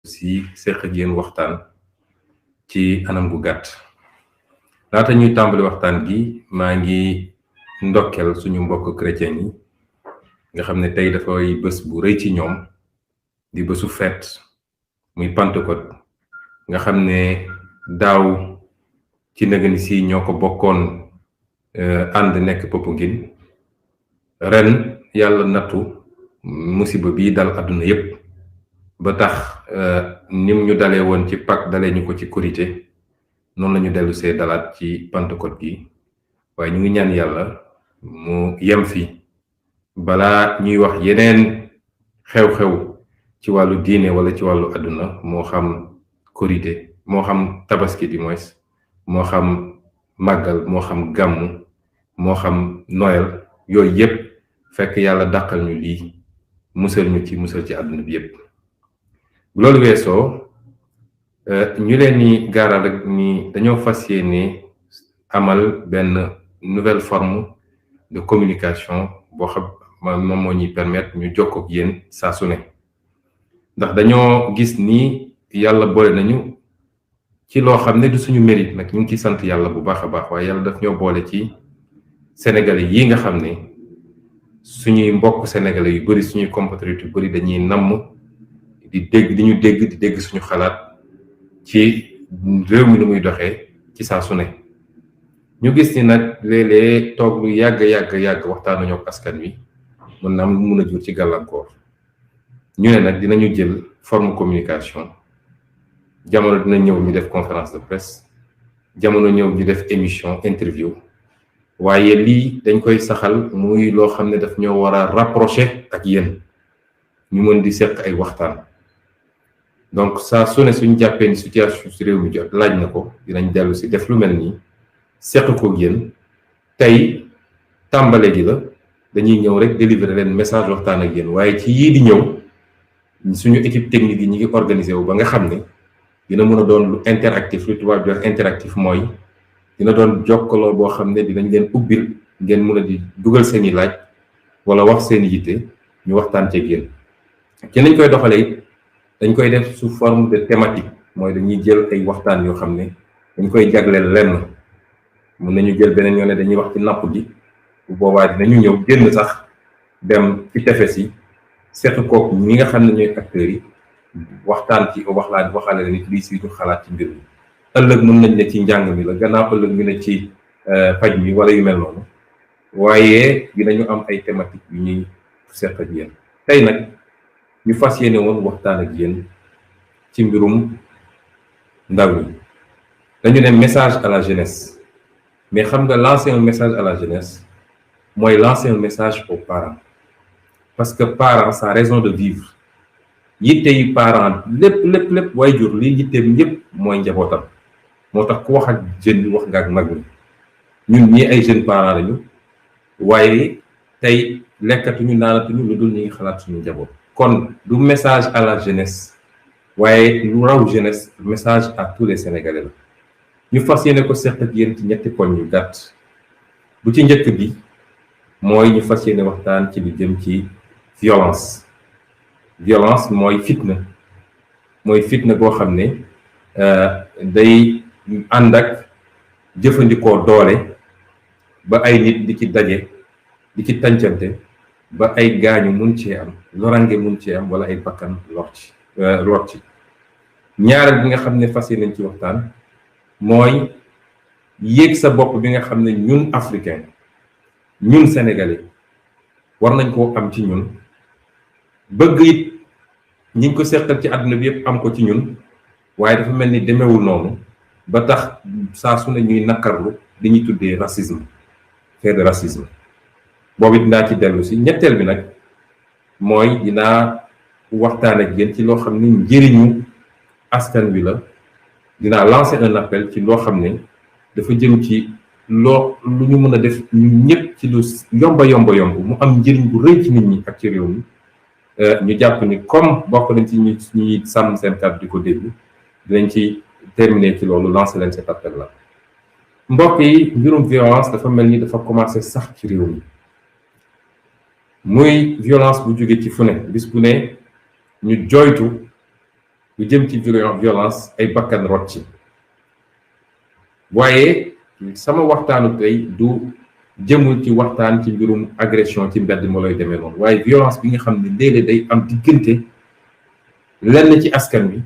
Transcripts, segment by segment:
si seq ak yéen waxtaan ci anam gu gàtt laata ñuy tàmbali waxtaan gi maa ngi ndokkel suñu mbokk chrétien yi nga xam ne tey dafay bés bu rëy ci ñoom di bésu fête muy Pentecôte nga xam ne daaw ci nëgëni si ñoo ko bokkoon ànd nekk Popenguine ren yàlla nattu musiba bii dal àdduna yépp ba tax nim ñu dalee woon ci Pâques dalee ñu ko ci Korité noonu la ñu dellu see dalaat ci Pentecôte gi waaye ñu ngi ñaan yàlla mu yem fi balaa ñuy wax yeneen xew-xew ci wàllu diine wala ci wàllu àdduna moo xam Korité moo xam tabaski di moins moo xam màggal moo xam gàmmu moo xam Noël yooyu yépp fekk yàlla dàqal ñu lii musal ñu ci musal ci àdduna bi yépp loolu weesoo ñu leen ni gaaral rek ni dañoo fas yéene amal benn nouvelle forme de communication boo xam moom moo ñuy permettre ñu jokkoo ak yéen saa su ne ndax dañoo gis ni yàlla boole nañu ci loo xam ne du suñu mérite nag ñu ngi ciy sant yàlla bu baax a baax waaye yàlla daf ñoo boole ci sénégalais yi nga xam ne suñuy mbokk sénégalais yu bari suñuy compatriotes yu bari dañuy namm di dégg suñu xalaat ci réew mi nu muy doxee ci saa su ne ñu gis ni nag léeg-léeg toog lu yàgg waxtaanuñu ak askan wi mën na am lu mun a jur ci gàllankoor ñu ne nag dinañu jël forme communication jamono dina ñëw ñu def conférence de presse jamono ñëw ñu def émission interview waaye lii dañ koy saxal muy loo xam ne daf ñoo war a rapprocher ak yéen ñu mën di seq ay waxtaan donc saa su ne suñu jàppee ni situation si réew mi jot laaj na ko dinañ dellu si def lu mel nii seq ko yéen tey tàmbale gi la dañuy ñëw rek délivrer leen message waxtaan ak yéen waaye ci yii di ñëw suñu équipe technique yi ñu ngi organisé wu ba nga xam ne dina mën a doon lu interactif lu tubaab di wax interactif mooy dina doon jokkaloo boo xam ne dinañ leen ubbil ngeen mën a di dugal seen i laaj wala wax seen i yitte ñu waxtaan ceeg yéen ci nañ koy doxalee it dañ koy def sous forme de thématique mooy dañuy jël ay waxtaan yoo xam ne dañ koy jagleel lenn mën nañu jël beneen yoon ne dañuy wax ci napp gi bu boobaa dinañu ñëw génn sax dem ci tefes yi seetu kook ñi nga xam ne ñooy acteurs yi waxtaan ci waxaale nit lii si ñu xalaat ci mbir mi ëllëg mën nañ ne ci njàng mi la gannaaw ëllëg ñu ne ci paj mi wala yu mel noonu waaye dinañu am ay thématique yu ñuy seet ak yéen tey nag ñu fas yéene woon waxtaan ak yéen ci mbirum ndaw ñi dañu ne message à la jeunesse mais xam nga lancer un message à la jeunesse mooy lancer un message aux parents parce que parents sa raison de vivre yitte yi parents lépp way jur li yitteem ñëpp mooy njabootam moo tax ku wax ak jeune bi wax nga ak mag ñi ñun ñii ay jeunes parents lañu waaye tey lekkatuñu naanatuñu lu dul ñu ngi xalaat suñu njaboot kon du message à la jeunesse waaye lu raw jeunesse message à tous les Sénégalais la ñu fas yéene ko seq ak yéen ci ñetti poñ yu gàtt bu ci njëkk bi mooy ñu fas yéene waxtaan ci lu jëm ci violence mooy fitna boo xam ne day ànd ak jëfandikoo doole ba ay nit di ci daje di ci tàncante ba ay gaañu mun cee am lorange mun cee am wala ay bakkan lor ci ñaareel bi nga xam ne fas yéene nañ ci waxtaan mooy yéeg sa bopp bi nga xam ne ñun africain ñun sénégalais war nañ koo am ci ñun bëgg it ñi ngi ko seqal ci àdduna bi yëpp am ko ci ñun waaye dafa mel ni demewul noonu ba tax saa su ne ñuy nakarlu li ñuy tuddee racisme fait de racisme boobu it dinaa ci dellu si ñetteel bi nag mooy dinaa waxtaan ak yéen ci loo xam ne njëriñu askan wi la dinaa lancer un appel ci loo xam ne dafa jëm ci lu ñu mën a def ñu ñëpp ci lu yomba mu am njëriñ bu rëy ci nit ñi ak ci réew mi ñu jàpp ni comme bokk nañ ci ñuy sàmm seen kàddu di ko déglu dinañ ci terminer ci loolu lancer leen cet appel la mbokk yi mbirum violence dafa mel ni dafa commencé sax ci réew mi muy violence bu jóge ci fu ne bis bu ne ñu joytu lu jëm ci violence ay bakkan rot ci waaye sama waxtaanu tey du jëmul ci waxtaan ci mbirum agression ci mbedd moo lay demee noonu waaye violence bi nga xam ne léeg-léeg day am diggante lenn ci askan wi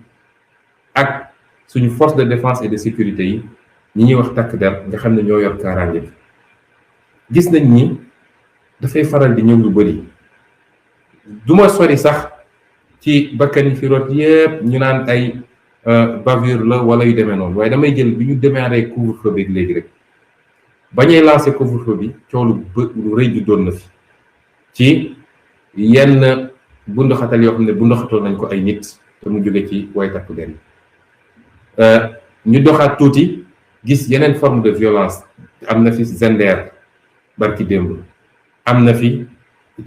ak suñu force de défense et de sécurité yi ñi ñuy wax takk der nga xam ne ñoo yor kaaraange bi gis nañ ni dafay faral di ñëw lu bëri du ma sori sax ci bakkan yi fi rot yépp ñu naan ay bavure la wala yu demee noonu waaye damay jël bi ñu démarré couvre-feu bi léegi rek ba ñuy lancé couvre-feu bi coow lu rëy ju doon na fi ci yenn bunduxatal yoo xam ne bunduxatal nañ ko ay nit te mu jóge ci way takk der yi ñu doxaat tuuti gis yeneen forme de violence am na fi Zender barki démb am na fi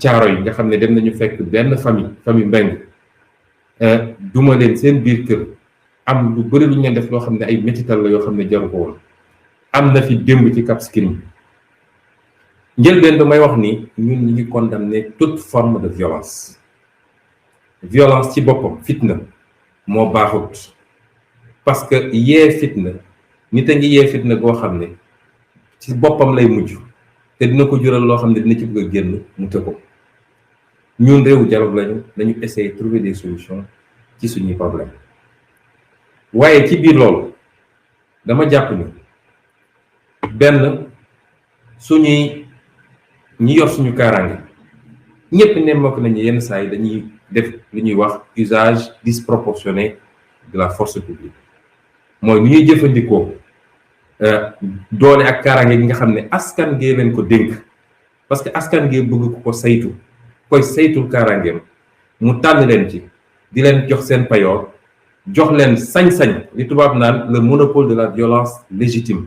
caaro yi nga xam ne dem nañu fekk benn famille Mbeng duma leen seen biir kër am lu bëri lu ñu leen def loo xam ne ay métital la yoo xam ne jaru ko woon am na fi démb ci Cap Skirring njëlbeen damay wax ni ñun ñi ngi condamner toute forme de violence ci boppam fitna moo baaxut parce que yee fitna nit a ngi yee fitna goo xam ne ci boppam lay mujj te dina ko jural loo xam ne dina ci bëgg a génn mu të ko ñun réewu dialogue lañu nañu essayer trouver des solutions ci suñuy problème waaye ci biir loolu dama jàpp ni benn ñi yor suñu kaaraange ñëpp nemmeeku nañu yenn saa yi dañuy def lu ñuy wax usage disproportionné de la force publique mooy ni ñuy jëfandikoo doole ak kaaraange gi nga xam ne askan gee leen ko dénk parce que askan gee bëgg ko saytu koy saytul kaaraangeem mu tànn leen ci di leen jox seen payoor jox leen sañ-sañ li tubaab naan le monopole de la violence légitime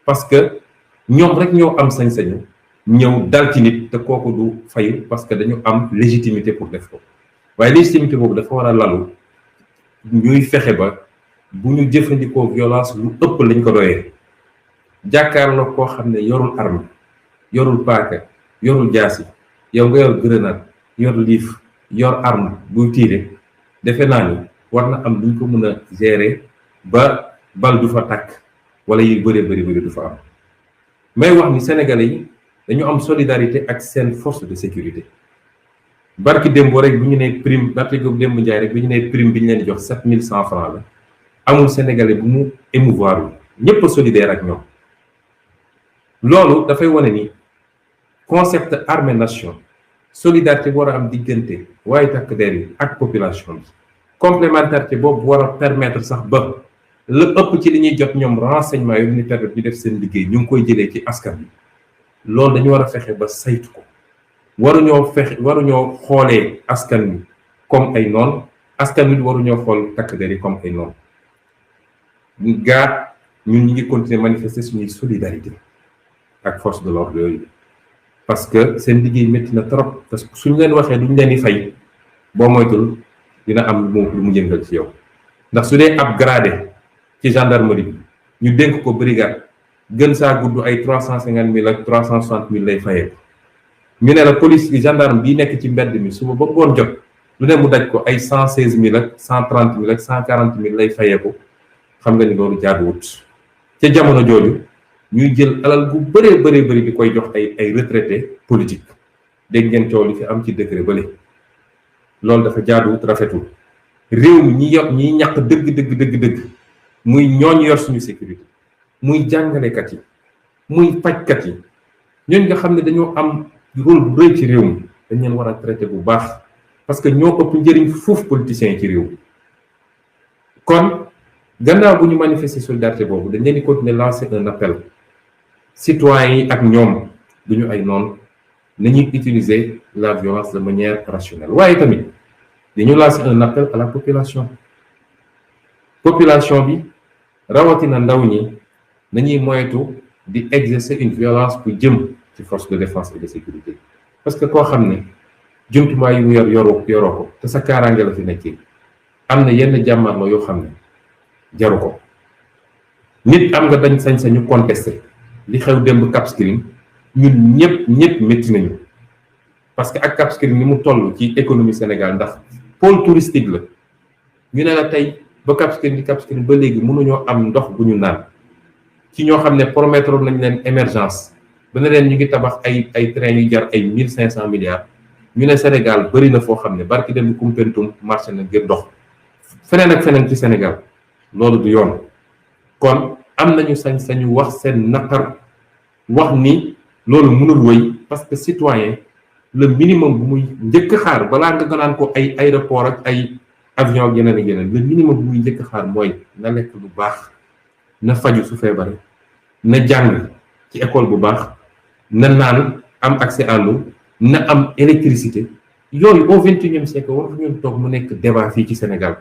parce que ñoom rek ñoo am sañ-sañu ñëw dal ci nit te kooku du fayu parce que dañu am légitimité pour def ko waaye légitimité boobu dafa war a lalu ñuy fexe ba bu ñu jëfandikoo violence lu ëpp lañ ko doyee jàkkaarloo koo xam ne yorul arme yorul paaka yorul jaasi yow nga yor grenade yor liif yor arme buy tiire defe naa ni war na am luñ ko mën a gérer ba bal du fa takk wala yi bëri du fa am may wax ni sénégalais yi dañu am solidarité ak seen force de sécurité barki démb rek bi ñu ne prime barki démb njaay rek bi ñu ne prime bi ñu leen di jox 7100 francs la amul sénégalais bu mu émouvoir wu ñëpp a solidaire ak ñoom loolu dafay wane ni concept armée nation solidarité bu war a am diggante waaye takk der yi ak population bi complémentarité boobu war a permettre sax ba la ëpp ci li ñuy jot ñoom renseignement yu ñu permettre ñu def seen liggéey ñu ngi koy jëlee ci askan bi loolu dañu war a fexe ba saytu ko waruñoo xoolee askan wi comme ay noon askan wi waruñoo xool takk der yi comme ay noon gaa ñun ñi ngi continuer manifester suñuy solidarité ak force de l'ordre yooyu parce que seen liggéey métti na trop parce que suñ leen waxee duñ leen di fay boo moytul dina am lu mu yëngal ci yow ndax su dee ab gradé ci gendarmerie bi ñu dénk ko brigade gën saa gudd ay 350 000 ak 360 000 lay fayee ko ñu ne la police bi gendarme bii nekk ci mbedd mi suba ba ngoon jot lu ne mu daj ko ay 116 000 ak 130 000 ak 140 000 lay fayee ko xam nga ni loolu jaaduwut ca jamono jooju ñuy jël alal bu bëree di koy jox ay retraité politique dégg ngeen coow li fi am ci décret bële loolu dafa jaaduwut rafetul réew mi ñi ñàkk dëgg muy ñooñu yor suñu sécurité muy jàngalekat yi muy fajkat yi ñooñu nga xam ne dañoo am rôle bu rëy ci réew mi dañ leen war a traité bu baax parce que ñoo ëpp njëriñ foofu politiciens yi ci réew mi kon gannaaw bu ñu manifester solidarité boobu dañ leen di continuer lancer un appel citoyens yi ak ñoom duñu ay noonu nañuy utiliser la violence de manière rationnelle waaye tamit dañu lancer un appel à la population bi rawatina ndaw ñi nañuy moytu di exercer une violence bu jëm ci force de défense et de sécurité parce que koo xam ne jumtuwaay yu mu yoroo ko te sa kaaraange la fi nekkee am na yenn jàmmarloo yoo xam ne jaru ko nit am nga dañ sañ-sañu contester li xew démb Cap Skirring ñun ñëpp métti nañu parce que ak Cap Skirring ni mu toll ci économie Sénégal ndax pôle touristique la ñu ne la tey ba Cap Skirring ba léegi mënuñoo am ndox bu ñu naan ci ñoo xam ne promettre nañ leen émergence ba ne leen ñu ngi tabax ay train yu jar ay 1500 milliards ñu ne Sénégal bëri na foo xam ne barki dem Koumpentoum marché na ngir ndox feneen ak feneen ci Sénégal loolu du yoon. kon am nañu sañ-sañu wax seen naqar wax ni loolu mënul wëy parce que citoyen le minimum bu muy njëkk xaar balaa nga gënaan ko ay aéroport ak ay avion ak yeneen ak yeneen le minimum bu muy njëkk xaar mooy na lekk lu baax na faju su feebaree na jàng ci école bu baax na naan am accès à l'eau na am électricité yooyu au 21e siècle war ñu toog mu nekk débat fii ci Sénégal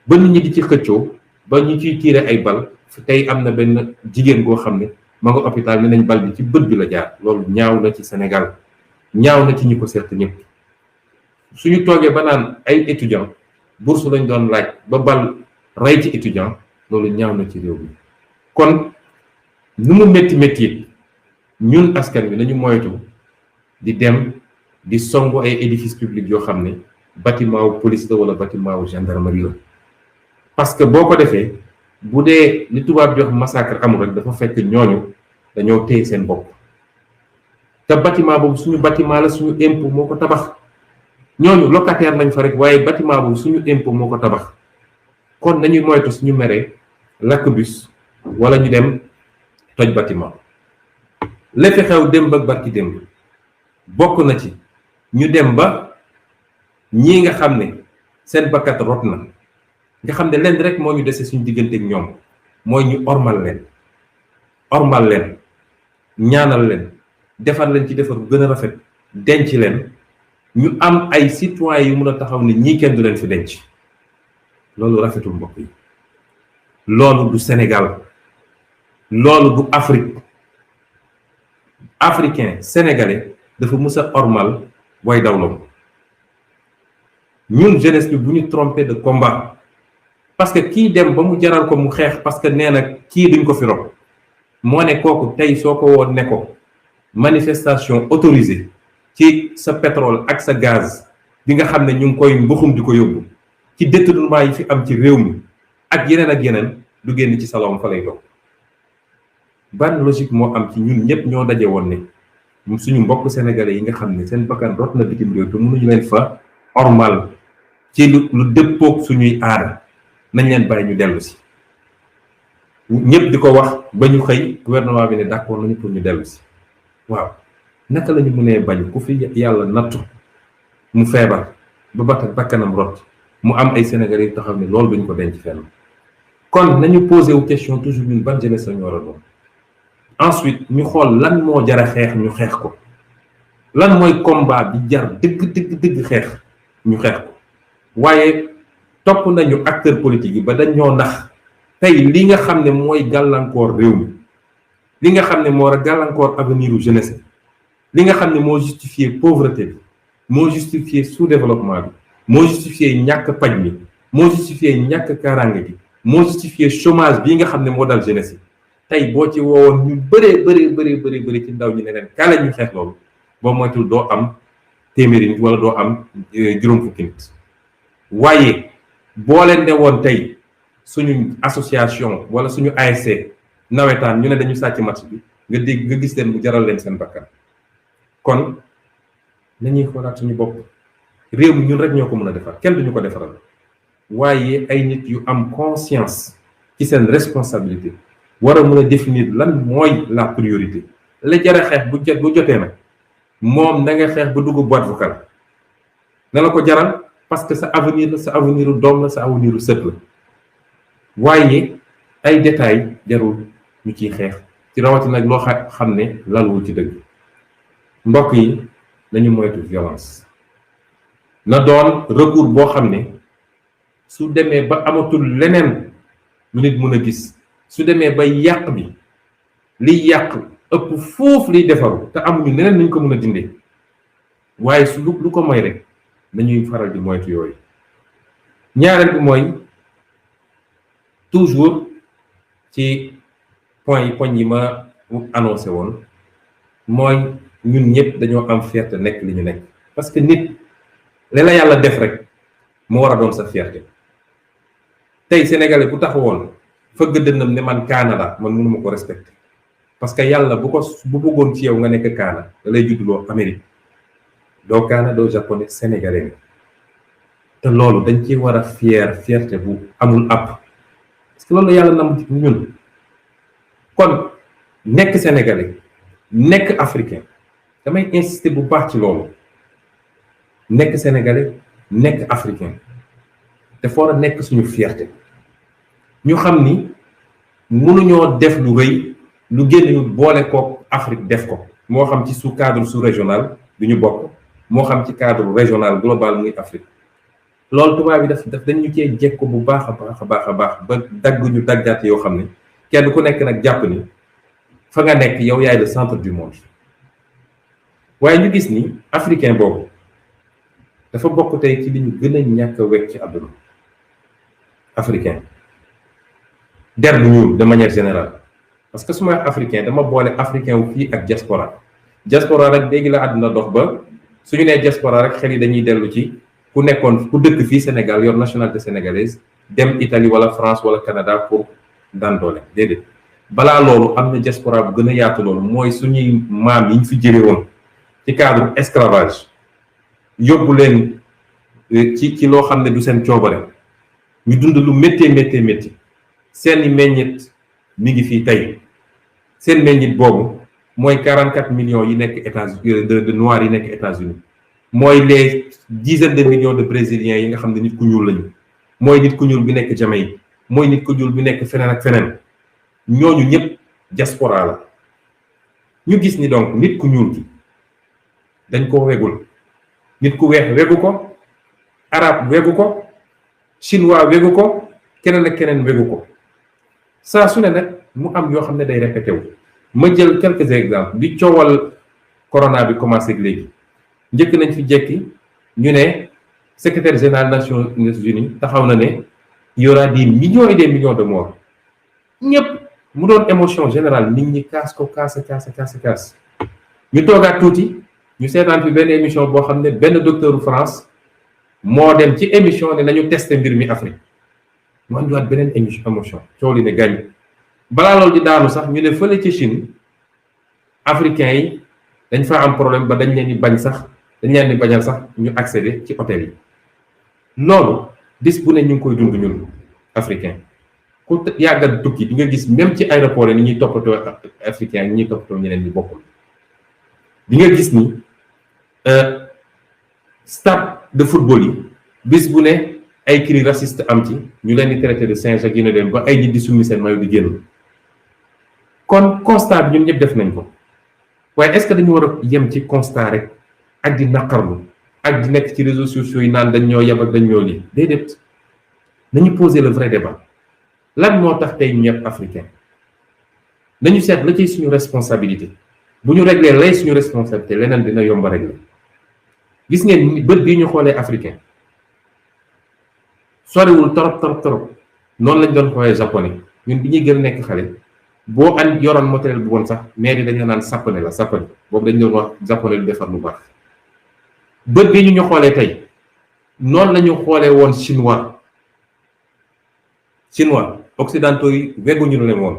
ba nit ñi di ci xëccoo ba ñu ciy tiire ay bal tey am na benn jigéen goo xam ne ma nga hôpital ne nañ bal bi ci bët bi la jaar loolu ñaaw na ci Sénégal ñaaw na ci ñi ko seet ñëpp suñu toogee ba naan ay étudiant bourse lañ doon laaj ba bal rey ci étudiant loolu ñaaw na ci réew mi kon nu mu métti ñun askan bi nañu moytu di dem di songu ay édifices publics yoo xam ne bâtiment wu police la wala bâtiment wu gendarmerie la parce que boo ko defee bu dee li tubaab jox massacre amul rek dafa fekk ñooñu dañoo téye seen bopp te bâtiment boobu suñu bâtiment la suñu impôt moo ko tabax ñooñu locataire nañ fa rek waaye bâtiment boobu suñu impôt moo ko tabax kon nañuy moytu suñu meree lakk bus wala ñu dem toj bâtiment la fi xew démb ak barki démb bokk na ci ñu dem ba ñii nga xam ne seen bakkat rot na nga xam ne lenn rek moo ñu dese suñu diggante ak ñoom mooy ñu ormal leen ñaanal leen defar leen ci defar bu gën a rafet denc leen ñu am ay citoyens yu mun a taxaw ne ñii kenn du leen fi denc loolu rafetul mbokk yi loolu du Sénégal loolu du Afrique africain sénégalais dafa mës a ormal way dawlam ñun jeunesse bi bu ñu trompé de combat parce que kii dem ba mu jaral ko mu xeex parce que nee na kii duñ ko fi rob moo ne kooku tey soo ko woon ne ko manifestation autorisée ci sa pétrole ak sa gaz bi nga xam ne ñu ngi koy mbuxum di ko yóbbu ci détournement yi fi am ci réew mi ak yeneen du génn ci salon fa lay dox ban logique moo am ci ñun ñëpp ñoo daje woon ne suñu mbokk sénégalais yi nga xam ne seen bakkan rot na bitim réew te mënuñu leen fa ormal ci lu dëppoog suñuy aada nañ leen bàyyi ñu dellu si ñëpp di ko wax ba ñu xëy gouvernement bi ne d'accord nañu pour ñu dellu si waaw naka la ñu mënee bañ ku fi yàlla nattu mu feebar ba bakkanam rot mu am ay sénégalais yu taxaw ne loolu duñ ko denc fenn kon nañu posé wu question toujours ñun ban jeunesse la ñu war a doon ensuite ñu xool lan moo jar a xeex ñu xeex ko lan mooy combat bi jar dëgg xeex ñu xeex ko waaye topp nañu acteur politique yi ba dañ ñoo nax tey li nga xam ne mooy gàllankoor réew mi li nga xam ne moo war a gàllankoor avenir u jeunesse li nga xam ne moo justifié pauvreté bi moo justifié sous-développement bi moo justifié ñàkk paj mi moo justifié ñàkk kaaraange bi moo justifié chômage bii nga xam ne moo dal jeunesse yi tey boo ci woowoon ñu bëree ci ndaw ñi ne leen kaale ñu xeex loolu boo moytul doo am téeméeri nit wala doo am juróom fukki nit waaye boo leen ne woon tey suñu association wala suñu ASC nawetaan ñu ne dañu sàcc match bi nga gis leen mu jaral leen seen bakkan kon nañuy xoolaat suñu bopp réew mi ñun rek ñoo ko mën a defar kenn duñu ko defaral waaye ay nit yu am conscience ci seen responsabilité war a mën a définir lan mooy la priorité la jara xeex bu jotee nag moom na nga xeex ba dugg boîte vocale na la ko jaral parce que sa avenir la sa avenir u doom la sa avenir u sët la waaye ay détails jarul ñu ciy xeex ci rawatina nag loo xam ne lalwul ci dëgg mbokk yi nañu moytu violence na doon recours boo xam ne su demee ba amatul leneen lu nit mën a gis su demee ba yàq bi liy yàq ëpp foofu liy defaru te amuñu leneen nañ ko mën a dindee waaye su lu ko moy rek nañuy faral di moytu yooyu ñaareel bi mooy toujours ci poñ yi ma annoncé woon mooy ñun ñëpp dañoo am fierté nekk li ñu nekk parce que nit li la yàlla def rek mu war a doon sa fierté tey sénégalais bu taxawoon fëgg dënnam ne man kaana la man mënuma ko respecter parce que yàlla bu bëggoon ci yow nga nekk kaana da lay judduloo Amérique doo kaana doo japonais sénégalais nga te loolu dañ ci war a fierté bu amul àpp parce que loolu la yàlla nam ñun kon nekk sénégalais nekk africain damay insister bu baax ci loolu nekk sénégalais nekk africain te foo a nekk suñu fierté ñu xam ni mënuñoo def lu rëy lu génn ñu boole ko Afrique def ko moo xam ci sous cadre sous régional bi ñu bokk moo xam ci cadre régional global muy Afrique loolu tubaab bi daf dañu cee jekko bu baax a baax ba dagg ñu daggaat yoo xam ne kenn ku nekk nag jàpp ni fa nga nekk yow yaay le centre du monde waaye ñu gis ni africain boobu dafa bokk tey ci li ñu gën a ñàkk a wekk ci àdduna africain der bu ñuul de manière générale parce que su ma wax africain dama boole africain wu fii ak diaspora rek léegi la àdduna dox ba suñu nee diaspora rek xel yi dañuy dellu ci ku dëkk fii Sénégal yor nationalité sénégalaise dem Italie wala France wala Canada pour daan doole déedéet balaa loolu am na diaspora bu gën a yaatu loolu mooy suñuy maam yi ñu fi jëlee woon ci cadre esclavage yóbbu leen ci loo xam ne du seen coobare ñu dund lu métti seeni meññit mi ngi fii tey seen meññit boobu mooy 44 millions yi nekk États-Unis de noirs yi nekk États-Unis mooy les dizaines de millions de brésiliens yi nga xam ne nit ku ñuul lañu mooy nit ku ñuul bi nekk Jamaïque mooy nit ku ñuul bi nekk feneen ak feneen ñooñu ñëpp diaspora la ñu gis ni donc nit ku ñuul gi dañ ko wegul nit ku weex wegu ko arabe wegu ko chinois wegu ko keneen ak keneen wegu ko saa su ne nag mu am yoo xam ne day répété wu ma jël quelques exemples bi coowal corona bi commencé léegi njëkk nañ fi jekki ñu ne secrétaire général Nations Unies taxaw na ne y aura des millions et des millions de morts ñëpp mu doon émotion générale nit ñi kaas ñu toogaat tuuti ñu seetaan fi benn émission boo xam ne benn docteur France moo dem ci émission ne nañu testé mbir mi Afrique mu andiwaat beneen émotion coow li ne gàññ balaa loolu di daanu sax ñu ne fële ci Chine africains yi dañ fa am problème ba dañ leen di bañal sax ñu accéder ci hôtel yi loolu bis bu ne ñu ngi koy dund ñun africain ku yàggal tukki di nga gis même ci aéroport yi ni ñuy toppatoo africain yi ñuy toppatoo ñeneen ñi bokkul di nga gis ni stade de football yi bis bu ne ay cris raciste am ci ñu leen di traité de singe ak yu dem ba ay nit di summi seen maillot di génn kon constat bi ñun ñëpp def nañ ko waaye est-ce que dañu war a yem ci constat rek ak di naqarlu ak di nekk ci réseaux sociaux yi naan dañ ñoo yab ak dañ ñoo lii déedéet nañu poser le vrai débat lan moo tax tey ñu ñëpp africain nañu seet la ciy suñu responsabilité bu ñu régler lay suñu responsabilité leneen dina yomb a régler gis ngeen bët bii ñu xoolee africain soriwul torop noonu lañ doon xoolee japonais ñun bi ñuy gën a nekk xale boo yoroon matériel bu woon sax mais dañ la naan sappane boobu dañ doon wax japonais lu defar lu baax bët bi ñu xoolee tey noonu la ñu xoolee woon chinois occidentaux yi wegguñu leen woon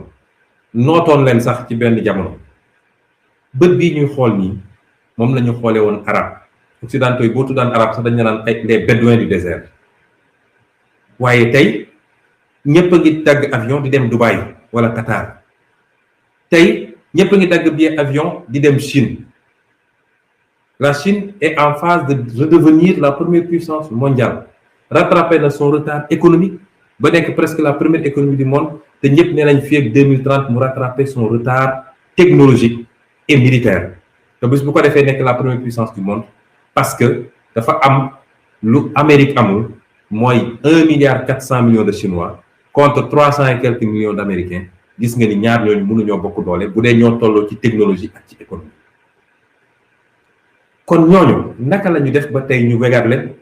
nootoon leen sax ci benn jamono bët bii ñuy xool nii moom la ñu xoolee woon arabe occidentaux yi boo tuddaan arabe sax dañ la naan ay les bédouins du désert waaye tey ñëpp a ngi dagg avion di dem Dubaï wala Qatar tey ñëpp a ngi dagg billet avion di dem Chine la Chine est en phase de redevenir la première puissance mondiale rattrapé na son retard économique ba nekk presque la première économie du monde te ñëpp nee nañ fii ak 2030 mu rattrapé son retard technologique et militaire te bés bu ko defee nekk la première puissance du monde parce que dafa am lu Amérique amul mooy 1,4 milliard de Chinois contre 300 et quelques millions d'Américains gis nga ni ñaar ñooñu mënuñoo bokk doole bu dee ñoo tolloo ci technologie ak ci économie kon ñooñu naka la ñu def ba tey ñu wegaat leen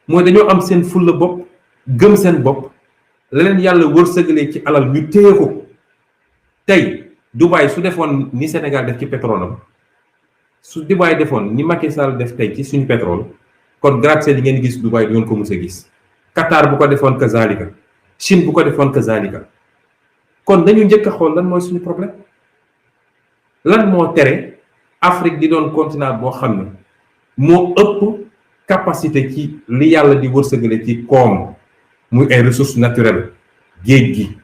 mooy dañoo am seen fulla bopp gëm seen bopp la leen yàlla wërsëgalee ci alal ñu téye ko tey Dubaï su defoon ni Sénégal def ci pétrole am su Dubaï defoon ni Macky Sall def tey ci suñu pétrole kon gratte-ciel yi ngeen gis Dubaï du ngeen ko mës a gis Qatar bu ko defoon kazalika Chine bu ko defoon kazalika. kon dañu njëkk a xool lan mooy suñu problème lan moo tere Afrique di doon continent boo xam ne moo ëpp capacité ci li yàlla di wërsëgale ci koom muy ay ressources naturelles géej gi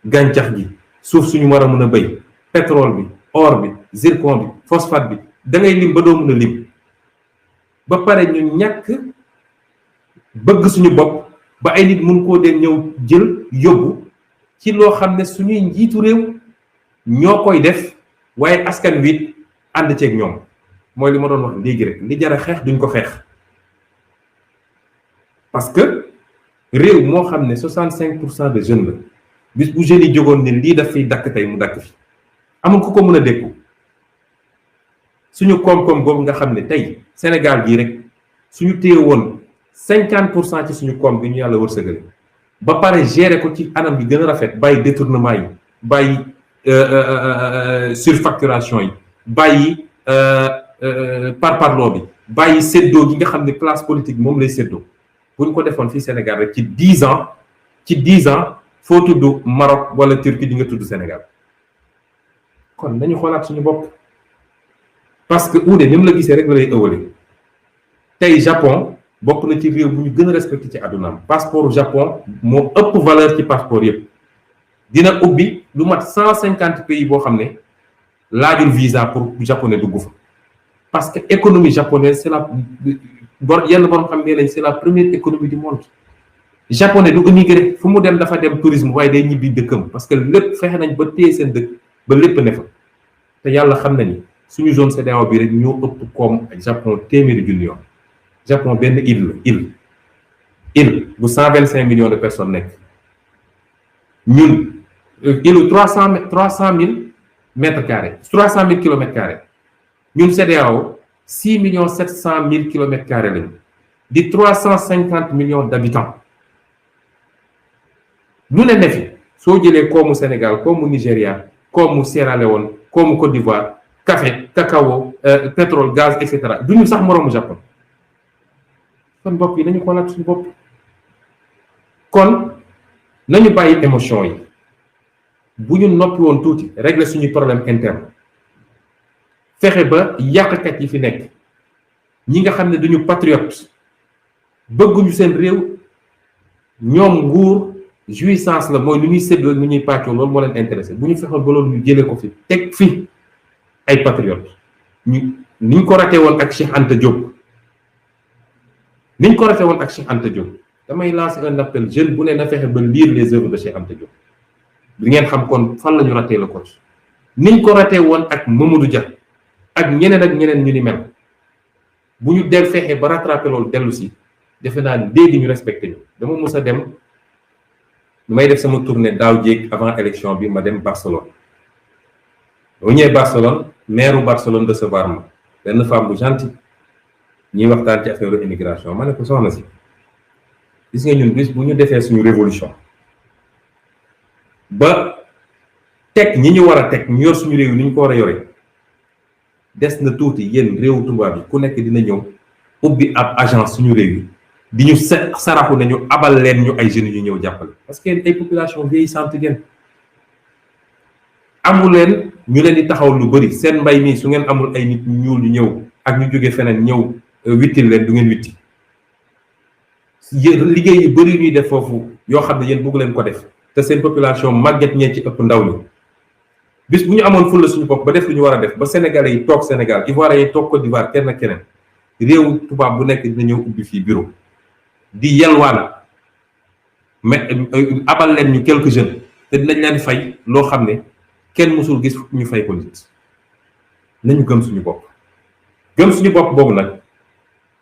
gàncax gi suuf suñu war a mën a béy pétrole bi or bi zircon bi phosphate bi da ngay lim ba doo mën a lim ba pare ñu ñàkk bëgg suñu bopp ba ay nit mun koo dem ñëw jël yóbbu ci loo xam ne suñuy njiitu réew ñoo koy def waaye askan wi ànd ceeg ñoom mooy li ma doon wax léegi rek li jar a xeex duñ ko xeex parce que réew moo xam ne 65% de jeunes la bis bu jeunes yi jógoon ne lii daf fiy dakk tey mu dakk fi amul ku ko mën a dékku suñu koom-koom boobu nga xam ne tey Sénégal gii rek suñu téye woon 50% ci suñu koom bi ñu yàlla wërsëgale ba pare gérer ko ci anam bi gën a rafet bàyyi détournement yi bàyyi surfacturation yi bàyyi parparloo bi bàyyi séddoo gi nga xam ne classe politique moom lay séddoo bu ñu ko defoon fii Sénégal rek ci 10 ans foo tudd Maroc wala Turquie di nga tudd Sénégal kon nañu xoolaat suñu bopp parce que uude ni mu la gisee rek la lay ëwale tey Japon bokk na ci réew bu ñu gën a respecté ci àddunaam passeport Japon moo ëpp valeur ci passeport yëpp dina ubbi lu mat 150 pays boo xam ne laajul visa pour japonais dugg fa parce que économie japonaise c'est la yenn borom xam ne lañ c'est la première économie du monde japonais du immigré fu mu dem dafa dem tourisme waaye day ñibbi dëkkam parce que lépp fexe nañ ba téye seen dëkk ba lépp ne fa te yàlla xam na ni suñu zone CEDEAO bi rek ñoo ëpp koom ak Japon téeméeri junni yoon Japon benn île bu 125 millions de personnes nekk ñun île 300 000 mètres carrés 300 000 kilomètres carrés ñun CEDEAO 6 millions 700 000 kilomètres carrés lañu di 350 millions d'habitants lu ne fi soo jëlee koomu Sénégal koomu Nigéria koomu Sierra Leone koomu Côte d'Ivoire café cacao pétrole gaz et cetera du ñu sax moroomu Japon kon bopp yi nañu xoolaat suñu bopp kon nañu bàyyi émotion yi bu ñu noppi woon tuuti régler suñu problème interne fexe ba yàqkat yi fi nekk ñi nga xam ne duñu patriote bëgguñu seen réew ñoom nguur jouissance la mooy lu ñuy séddoo lu ñuy pàccoo loolu moo leen intéressé bu ñu fexoon ba loolu ñu jëlee ko fi teg fi ay patriote niñ ko ratee woon ak Cheikh Anta Diop damay lancer un appel jeune bu ne na fexe ba lire les œuvres de Cheikh Anta Diop di ngeen xam kon fan la ñu ratee la coach niñ ko ratee woon ak Mamadou Dia ak ñeneen ñu ni mel bu ñu del fexe ba rattrapé loolu dellu si defe naa léegi ñu respecté ñu dama mës a dem may def sama tournée daaw jéeg avant élection bi ma dem Barcelone bu ñëwee Barcelone maire Barcelone recevoir ma benn femme bu gentille ñuy waxtaan ci affaire immigration ma ne ko soxna si gis nga ñun bis bu ñu defee suñu révolution ba teg ñi ñu war a teg ñu yor suñu réew ni ñu ko war a yore des na tuuti yéen réewu tubaab yi ku nekk dina ñëw ubbi ab agence suñu réew yi di ñu saraxu nañu abal leen ñu ay jeunes yu ñëw jàppale parce que ay population vieillissante ngeen amul leen ñu leen di taxaw lu bëri seen mbay mi su ngeen amul ay nit ñuul ñu ñëw ak ñu jóge feneen ñëw wittil leen du ngeen witti liggéey yu bëri ñuy def foofu yoo xam ne yéen bëgg leen ko def te seen population màgget ñee ci ëpp ndaw ñi bis bu ñu amoon fulla suñu bopp ba def lu ñu war a def ba sénégalais yi toog Sénégal Ivoiriens yi toog Côte d'Ivoire kenn ak keneen réew tubaab bu nekk dina ñëw ubbi fii bureau di yelwaana mais abal leen ñu quelques jeunes te dinañ leen fay loo xam ne kenn mësul gis ñu fay ko nit nañu gëm suñu bopp boobu nag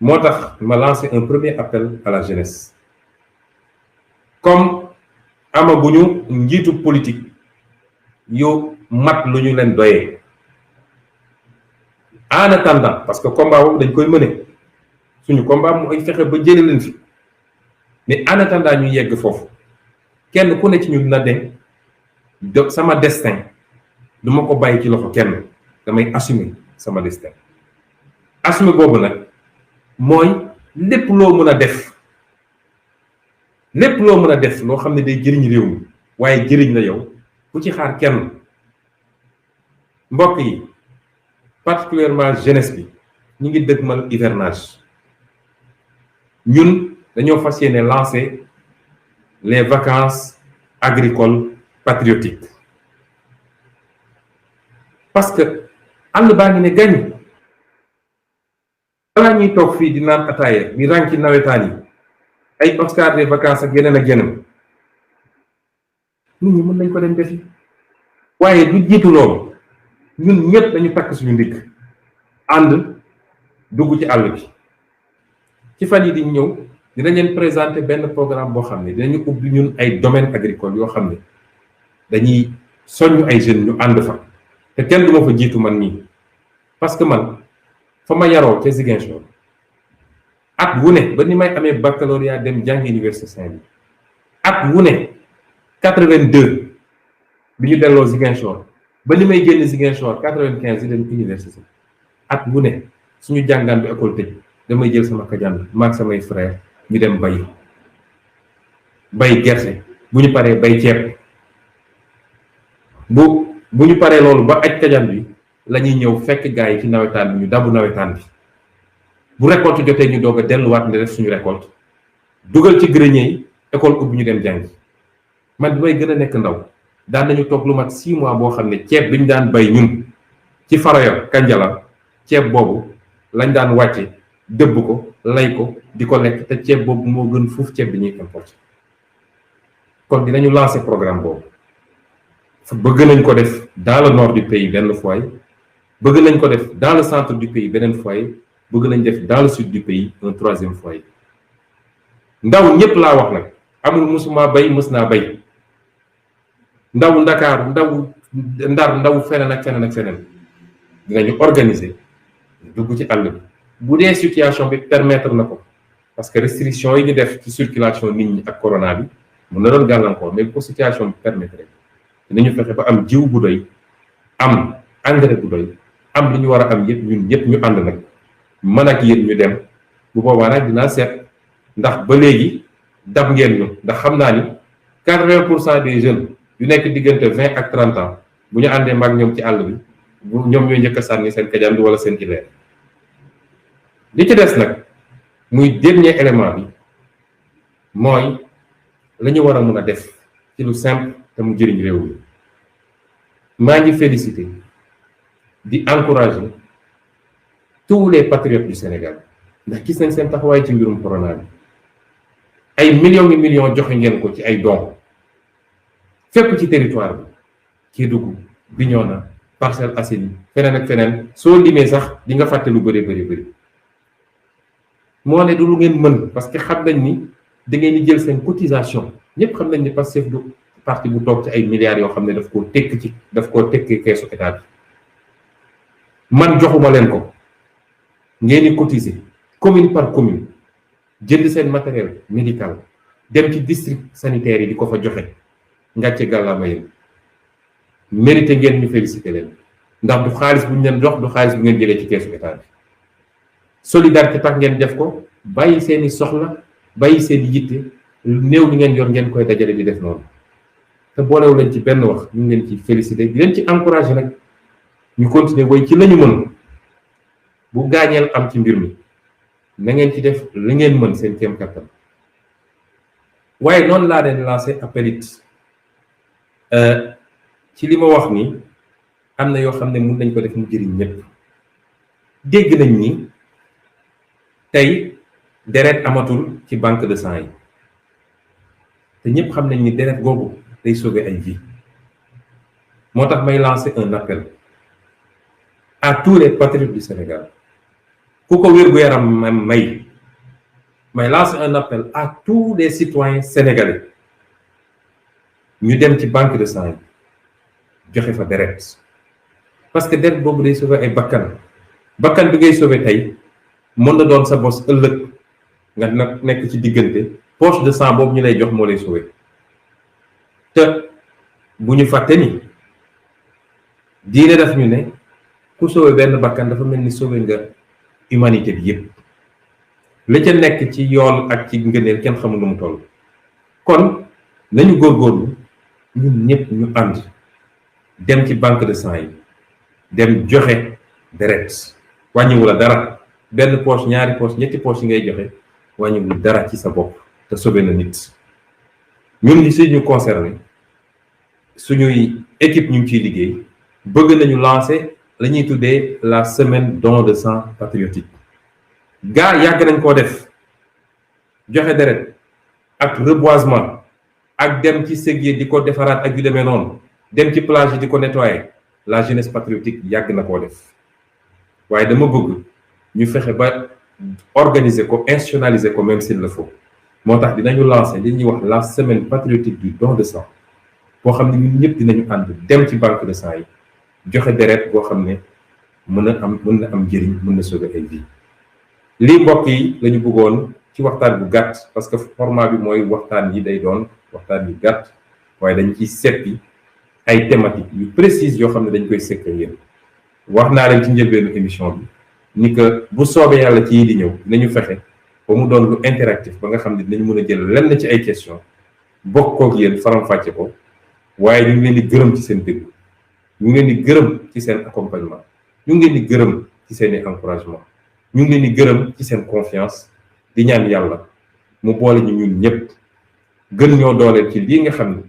moo tax ma lancé un premier appel à la jeunesse comme amaguñu njiitu politique yu mat lu ñu leen doyee en attendant parce que combat boobu dañ koy mëne suñu combat mooy fexe ba jëlee leen fi mais en attendant ñu yegg foofu kenn ku ne ci ñu dina dem sama destin du ma ko bàyyi ci loxo kenn damay assumer sama destin assumer boobu nag mooy lépp loo mën a def lépp loo mën a def loo xam ne day jëriñ réew mi waaye jëriñ la yow bu ci xaar kenn. mbokk yi particulièrement jeunesse bi ñu ngi dëgmal hivernage ñun dañoo fas yéene lancer les vacances agricoles patriotiques parce que àll baa ngi ne gañ balaa ñuy toog fii di naan ataaya di ràng ci nawetaan yi ay Oscar des vacances ak yeneen nit ñi mën nañ ko dem defi waaye du jiitu loolu ñun ñëpp dañu takk suñu ndigg ànd dugg ci àll bi ci fan yi di ñëw dinañ leen présenter benn programme boo xam ne dinañu ubbi ñun ay domaines agricoles yoo xam ne dañuy soññ ay jeunes ñu ànd fa te kenn du ma fa jiitu man nii parce que man fa ma yaroo ca Ziguinchor at wu ne ba ni may amee baccalauréat dem jàngi université Saint-Louis at wu ne 82 bi ñu delloo Ziguinchor ba ni may génn Ziguinchor 95 di dem université at wu ne suñu jàngaan bi école tëj damay jël sama kajaan maag samay frère ñu dem bay gerte bu ñu paree bay ceeb bu ñu paree loolu ba aj kajaan bi la ñuy ñëw fekk gars yi ci nawetaan bi ñu dabu nawetaan bi bu récolte jotee ñu doog a delluwaat ne def suñu récolte dugal ci grenier yi école ubbi ñu dem jàngi man bi may gën a nekk ndaw daan nañu toog lu mat 6 mois boo xam ne ceeb bi ñu daan bay ñun ci Faroya Kanjala ceeb boobu lañ daan wàcce dëbb ko lay ko di ko lekk te ceeb boobu moo gën fuuf ceeb bi ñuy importé kon dinañu lancer programme boobu bëgg nañ ko def dans le nord du pays benn foyer bëgg nañ ko def dans le centre du pays beneen foyer bëgg nañ def dans le sud du pays un 3e foyer ndaw ñëpp laa wax nag amul musuma bay mës naa bay ndaw Ndakaaru ndaw Ndar ndaw feneen ak feneen dinañu organiser dugg ci àll bi bu dee situation bi permettre na ko parce que restriction yi ñu def ci circulation nit ñi ak corona bi mun na doon gàllankoor mais bu ko situation bi permettre dinañu fexe ba am jiw bu doy am engrais bu doy am li ñu war a am yëpp ñun ñëpp ñu ànd nag man ak yéen ñu dem bu boobaa nag dinaa seet ndax ba léegi dab ngeen ñu ndax xam naa ni 80% des jeunes yu nekk diggante 20 ak 30 ans bu ñu àndee mag ñoom ci àll bi ñoom ñooy njëkk a sànni seen kajandu wala seen ileer li ci des nag muy dernier élément bi mooy la ñu war a mën a def ci lu simple te mu jëriñ réew mi maa ngi féliciter di encourager tous les patriotes du Sénégal ndax gis nañ seen taxawaay ci mbirum corona bi ay millions joxe ngeen ko ci ay dons fépp ci territoire bi Kédougou Bignona Parcelles Assainies feneen ak feneen soo limee sax di nga fàtte lu bëri moo ne du lu ngeen mën parce que xam nañ ni da ngeen di jël seen cotisation ñëpp xam nañ ni Pastef du parti bu toog ci ay milliards yoo xam ne daf koo tekk keesu état bi man joxuma leen ko ngeen di cotiser commune par commune jënd seen matériel médical dem ci district sanitaire yi di ko fa joxe ngàcce gàllaama yéen mérité ngeen ñu félicité leen ndax du xaalis bu ñu leen jox du xaalis bu ngeen jëlee ci keesu état bi solidarité tax ngeen def ko bàyyi seeni soxla bàyyi seeni yitte néew li ngeen yor ngeen koy dajale di def noonu te boolewu leen ci benn wax ñu ngi leen ci félicité di leen ci encouragé nag ñu continuer woy ci lañu mën bu gaañeel am ci mbir mi na ngeen ci def li ngeen mën seen kéem kattan waaye noonu laa leen lancé appel it ci li ma wax ni am na yoo xam ne mun nañ ko def mu jëriñ ñëpp dégg nañ ni tey deret amatul ci banque de sang yi te ñëpp xam nañ ni deret googu day sauver ay vie moo tax may lancer un appel à tous les patriotes du Sénégal ku ko wér-gu-yaram may lancer un appel à tous les citoyens sénégalais ñu dem ci banque de sang yi joxe fa deret parce que deret boobu day sauver ay bakkan bi ngay sauver tey mën na doon sa bos ëllëg nga nag nekk ci diggante poche de sang boobu ñu lay jox moo lay sauver te bu ñu fàtte ni diine daf ñu ne ku sauver benn bakkan dafa mel ni sauver nga humanité bi yëpp la ca nekk ci yoon ak ci ngëneel kenn xamul nu mu toll kon nañu góorgóorlu ñun ñëpp ñu ànd dem ci banque de sang yi dem joxe deret. wàññiwu la dara, benn poche ñaari poche ñetti poche yi ngay joxe wàññiwul dara ci sa bopp te sauvé na nit. ñun li si ñu concerné suñuy équipe ñu ngi ciy liggéey bëgg nañu lancer la ñuy tuddee la semaine don de sang patriotique. gaa yàgg nañ koo def, joxe deret ak reboisement ak dem ci sëg yi di ko defaraat ak yu demee noonu, dem ci plage yi di ko nettoyer. La jeunesse patriotique yàgg na koo def, waaye dama bëgg ñu fexe ba organiser ko, institutionnaliser ko même s'il le faut. moo tax dinañu lancer li ñuy wax la semaine patriotique du don de sang boo xam ne ñun ñëpp dinañu ànd dem ci banque de sang yi joxe deret boo xam ne mën na am njëriñ, mën na sauver ay vie. lii mbokk yi la ñu bëggoon ci waxtaan bu gàtt, parce que format bi mooy waxtaan yi day doon waxtaan yu gàtt, waaye dañ ciy seppi ay thématiques yu précises yoo xam ne dañ koy sekk yéen. wax naa leen ci njëlbeenu émission bi ni que bu soobee yàlla ci yi di ñëw dinañu fexe ba mu doon lu interactif ba nga xam ne dinañ mën a jël lenn ci ay questions bokk ak yéen faram-fàcce ko. waaye ñu ngi leen di gërëm ci seen déglu, ñu ngi leen di gërëm ci seen accompagnement, ñu ngi leen di gërëm ci seen i encouragement, ñu ngi leen di gërëm ci seen confiance. di ñaan yàlla mu boole ñu ñun ñëpp gën ñoo dooleel ci lii nga xam ne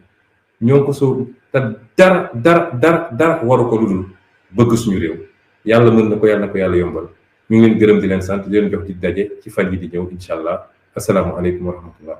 ñoo ko sóobu te dara waru ko lu dul bëgg suñu réew. yàlla mën na ko, yàlla na ko yàlla yombal. ñu ngi leen gërëm di leen sant, di leen jox di daje ci fan yi di ñëw incha allah. asalaamualeykum wa rahmatullah.